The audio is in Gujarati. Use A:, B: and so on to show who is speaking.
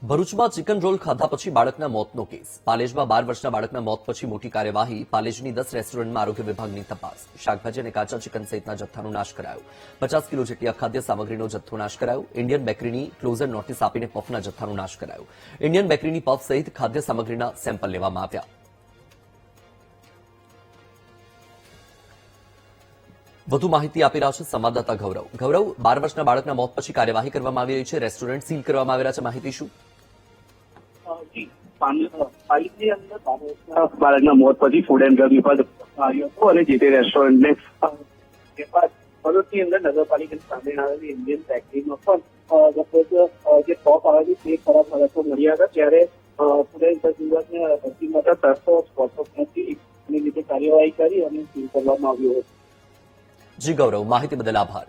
A: ભરૂચમાં ચિકન રોલ ખાધા પછી બાળકના મોતનો કેસ. પાલેજમાં 12 વર્ષના બાળકના મોત પછી મોટી કાર્યવાહી. પાલેજની 10 રેસ્ટોરન્ટમાં આરોગ્ય વિભાગની તપાસ. શાકભાજી અને કાચા ચિકન સહિતના જથ્થાનો નાશ કરાયો. 50 કિલો જેટલી અખાદ્ય સામગ્રીનો જથ્થો નાશ કરાયો. ઇન્ડિયન બેકરીની ક્લોઝર નોટિસ આપીને પફના જથ્થાનો નાશ કરાયો. ઇન્ડિયન બેકરીની પફ સહિત ખાદ્ય સામગ્રીના સેમ્પલ લેવામાં આવ્યા. વધુ માહિતી આપી રહ્યા છે સંવાદદાતા ગૌરવ. 12 વર્ષના બાળકના મોત પછી કાર્યવાહી કરવામાં આવી રહી છે. રેસ્ટોરન્ટ સીલ કરવામાં આવેલા છે. માહિતી શું?
B: પાલિકની અંદર બાળકના મોત પછી ફૂડ એન્ડ ડ્રગ વિભાગ આવ્યો હતો અને જે તે રેસ્ટોરન્ટને ભરૂચની અંદર નગરપાલિકાની સામે આવેલી ઇન્ડિયન બેકરીમાં પણ જે ટોપ આવેલી તે ખરાબ હાલતો મળ્યા હતા. ત્યારે ફૂડ એન્ડ ડ્રગ વિભાગને અરજી માટે તરતો સ્પોટ નથી એની રીતે કાર્યવાહી કરી અને સીલ કરવામાં આવ્યો હતો.
A: જી ગૌરવ, માહિતી બદલ આભાર.